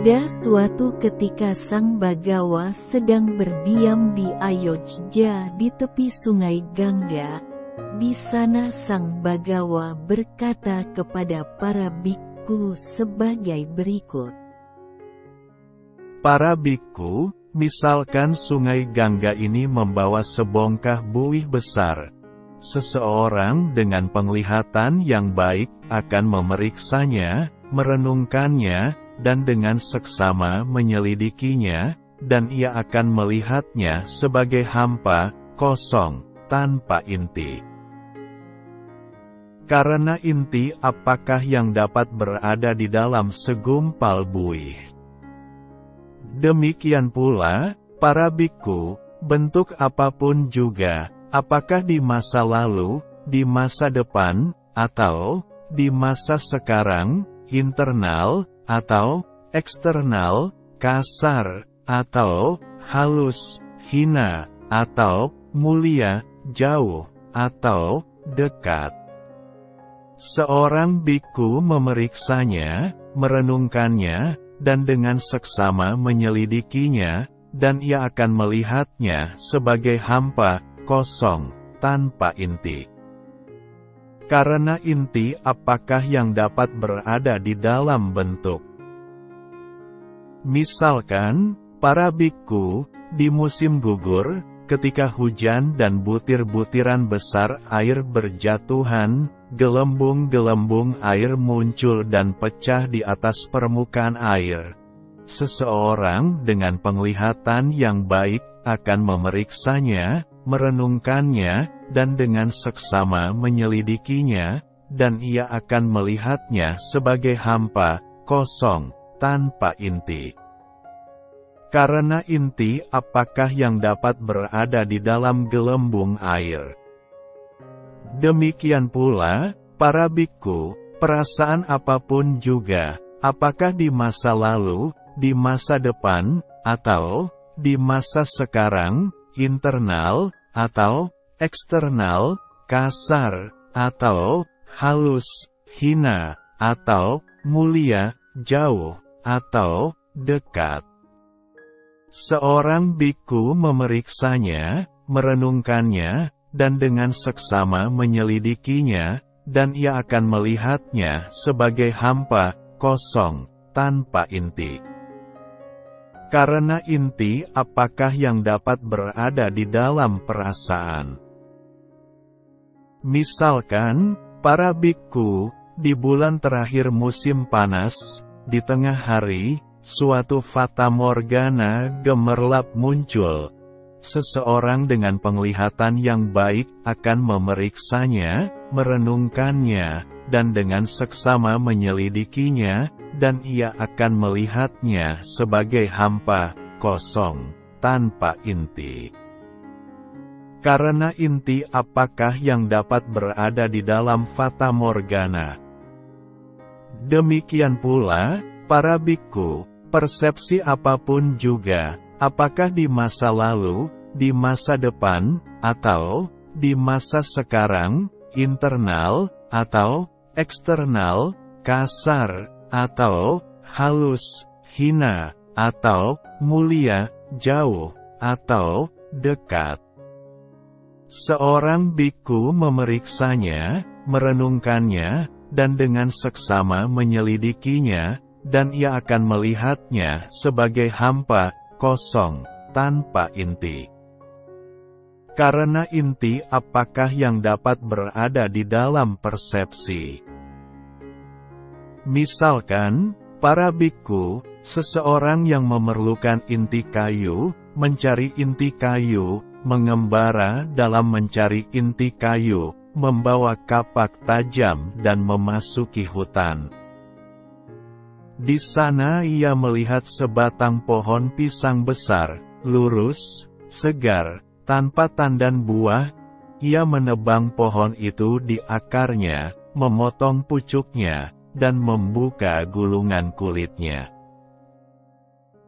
Pada suatu ketika Sang Bagawa sedang berdiam di Ayodhya di tepi sungai Gangga. Di sana Sang Bagawa berkata kepada para bikku sebagai berikut. Para bikku, misalkan sungai Gangga ini membawa sebongkah buih besar. Seseorang dengan penglihatan yang baik akan memeriksanya, merenungkannya, dan dengan seksama menyelidikinya, dan ia akan melihatnya sebagai hampa, kosong, tanpa inti. Karena inti apakah yang dapat berada di dalam segumpal buih? Demikian pula, para bikku, bentuk apapun juga, apakah di masa lalu, di masa depan, atau di masa sekarang, internal, atau eksternal, kasar, atau halus, hina, atau mulia, jauh, atau dekat. Seorang bikku memeriksanya, merenungkannya, dan dengan seksama menyelidikinya, dan ia akan melihatnya sebagai hampa, kosong, tanpa inti. Karena inti apakah yang dapat berada di dalam bentuk? Misalkan, para bikku, di musim gugur, ketika hujan dan butir-butiran besar air berjatuhan, gelembung-gelembung air muncul dan pecah di atas permukaan air. Seseorang dengan penglihatan yang baik akan memeriksanya, merenungkannya, dan dengan seksama menyelidikinya, dan ia akan melihatnya sebagai hampa, kosong, tanpa inti. Karena inti apakah yang dapat berada di dalam gelembung air? Demikian pula, para bikku, perasaan apapun juga, apakah di masa lalu, di masa depan, atau di masa sekarang, internal, atau eksternal, kasar, atau halus, hina, atau mulia, jauh, atau dekat. Seorang bikku memeriksanya, merenungkannya, dan dengan seksama menyelidikinya, dan ia akan melihatnya sebagai hampa, kosong, tanpa inti. Karena inti apakah yang dapat berada di dalam perasaan? Misalkan, para bikku, di bulan terakhir musim panas, di tengah hari, suatu fata morgana gemerlap muncul. Seseorang dengan penglihatan yang baik akan memeriksanya, merenungkannya, dan dengan seksama menyelidikinya, dan ia akan melihatnya sebagai hampa, kosong, tanpa inti. Karena inti apakah yang dapat berada di dalam fata morgana? Demikian pula, para bikku, persepsi apapun juga, apakah di masa lalu, di masa depan, atau di masa sekarang, internal, atau eksternal, kasar, atau halus, hina, atau mulia, jauh, atau dekat. Seorang bikku memeriksanya, merenungkannya, dan dengan seksama menyelidikinya, dan ia akan melihatnya sebagai hampa, kosong, tanpa inti. Karena inti apakah yang dapat berada di dalam persepsi? Misalkan, para bikku, seseorang yang memerlukan inti kayu, mencari inti kayu, mengembara dalam mencari inti kayu, membawa kapak tajam dan memasuki hutan. Di sana ia melihat sebatang pohon pisang besar, lurus, segar, tanpa tandan buah. Ia menebang pohon itu di akarnya, memotong pucuknya, dan membuka gulungan kulitnya.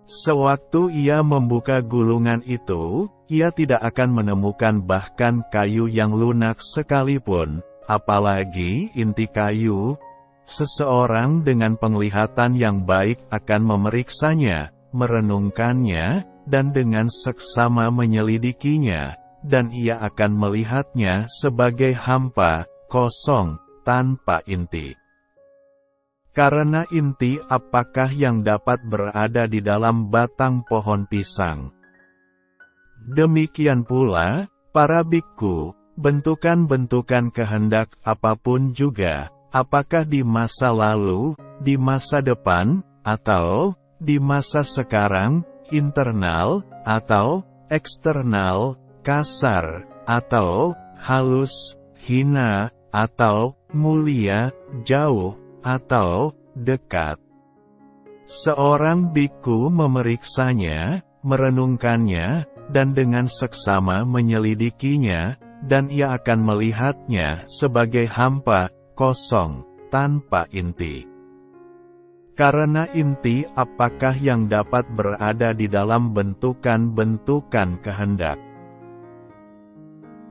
Sewaktu ia membuka gulungan itu, ia tidak akan menemukan bahkan kayu yang lunak sekalipun, apalagi inti kayu. seseorang dengan penglihatan yang baik akan memeriksanya, merenungkannya, dan dengan seksama menyelidikinya, dan ia akan melihatnya sebagai hampa, kosong, tanpa inti. Karena inti apakah yang dapat berada di dalam batang pohon pisang? Demikian pula, para bikku, bentukan-bentukan kehendak apapun juga, apakah di masa lalu, di masa depan, atau di masa sekarang, internal, atau eksternal, kasar, atau halus, hina, atau mulia, jauh, atau dekat. Seorang biku memeriksanya, merenungkannya, dan dengan seksama menyelidikinya, dan ia akan melihatnya sebagai hampa, kosong, tanpa inti. Karena inti apakah yang dapat berada di dalam bentukan-bentukan kehendak?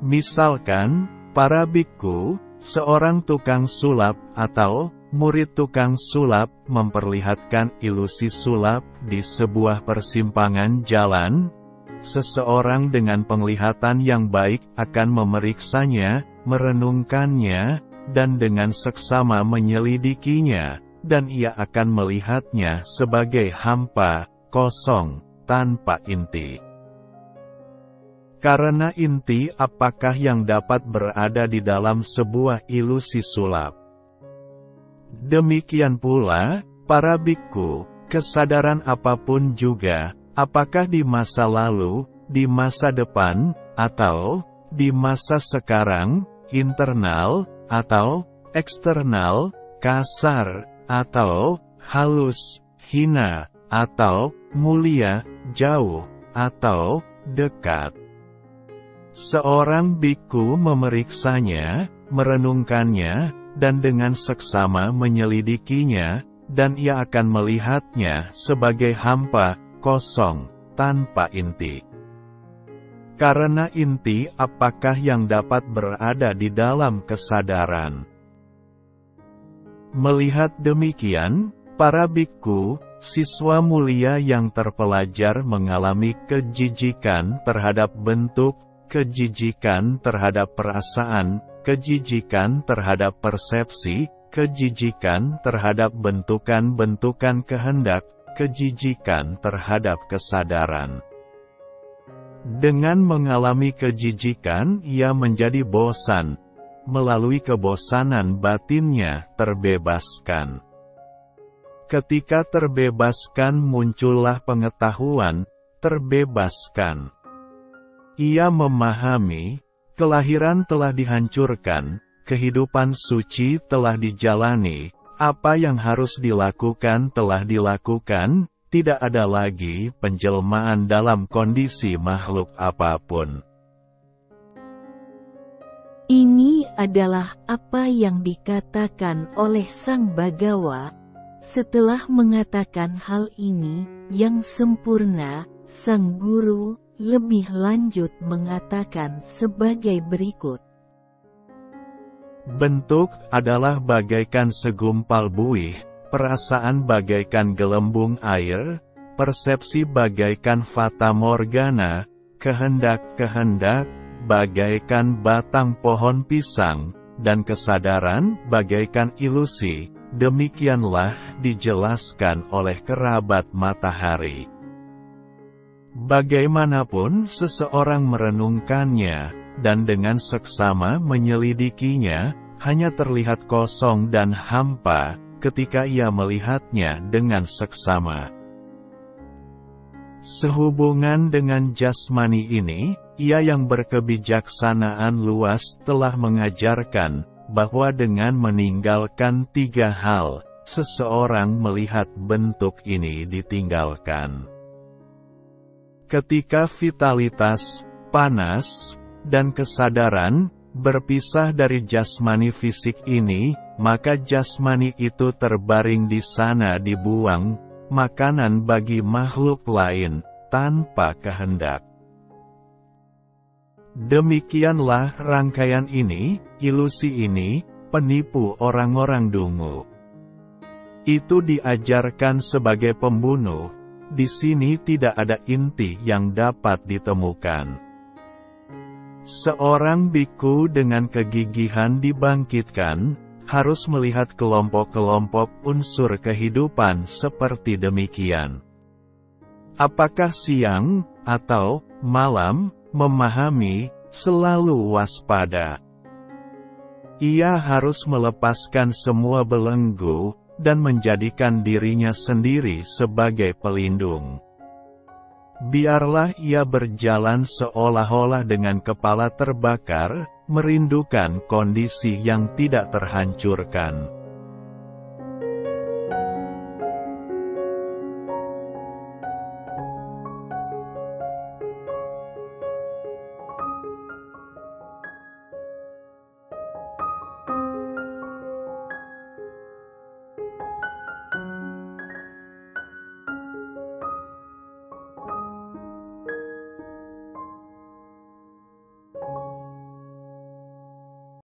Misalkan, para biku, seorang tukang sulap atau murid tukang sulap memperlihatkan ilusi sulap di sebuah persimpangan jalan. Seseorang dengan penglihatan yang baik akan memeriksanya, merenungkannya, dan dengan seksama menyelidikinya, dan ia akan melihatnya sebagai hampa, kosong, tanpa inti. Karena inti apakah yang dapat berada di dalam sebuah ilusi sulap? Demikian pula, para bikku, kesadaran apapun juga, apakah di masa lalu, di masa depan, atau di masa sekarang, internal, atau eksternal, kasar, atau halus, hina, atau mulia, jauh, atau dekat. Seorang biku memeriksanya, merenungkannya, dan dengan seksama menyelidikinya, dan ia akan melihatnya sebagai hampa, kosong, tanpa inti. Karena inti apakah yang dapat berada di dalam kesadaran? Melihat demikian, para bikku, siswa mulia yang terpelajar mengalami kejijikan terhadap bentuk, kejijikan terhadap perasaan, kejijikan terhadap persepsi, kejijikan terhadap bentukan-bentukan kehendak, kejijikan terhadap kesadaran. Dengan mengalami kejijikan ia menjadi bosan, melalui kebosanan batinnya terbebaskan. Ketika terbebaskan muncullah pengetahuan, terbebaskan. Ia memahami, kelahiran telah dihancurkan, kehidupan suci telah dijalani, apa yang harus dilakukan telah dilakukan, tidak ada lagi penjelmaan dalam kondisi makhluk apapun. Ini adalah apa yang dikatakan oleh Sang Bagawa. Setelah mengatakan hal ini, yang sempurna, Sang Guru lebih lanjut mengatakan sebagai berikut. Bentuk adalah bagaikan segumpal buih, perasaan bagaikan gelembung air, persepsi bagaikan fata morgana, kehendak-kehendak bagaikan batang pohon pisang, dan kesadaran bagaikan ilusi. Demikianlah dijelaskan oleh kerabat matahari. Bagaimanapun seseorang merenungkannya, dan dengan seksama menyelidikinya, hanya terlihat kosong dan hampa, ketika ia melihatnya dengan seksama. Sehubungan dengan jasmani ini, ia yang berkebijaksanaan luas telah mengajarkan, bahwa dengan meninggalkan 3 hal, seseorang melihat bentuk ini ditinggalkan. Ketika vitalitas, panas, dan kesadaran berpisah dari jasmani fisik ini, maka jasmani itu terbaring di sana dibuang, makanan bagi makhluk lain, tanpa kehendak. Demikianlah rangkaian ini, ilusi ini, penipu orang-orang dungu. Itu diajarkan sebagai pembunuh. Di sini tidak ada inti yang dapat ditemukan. Seorang biku dengan kegigihan dibangkitkan, harus melihat kelompok-kelompok unsur kehidupan seperti demikian. Apakah siang atau malam, memahami, selalu waspada. Ia harus melepaskan semua belenggu, dan menjadikan dirinya sendiri sebagai pelindung. Biarlah ia berjalan seolah-olah dengan kepala terbakar, merindukan kondisi yang tidak terhancurkan.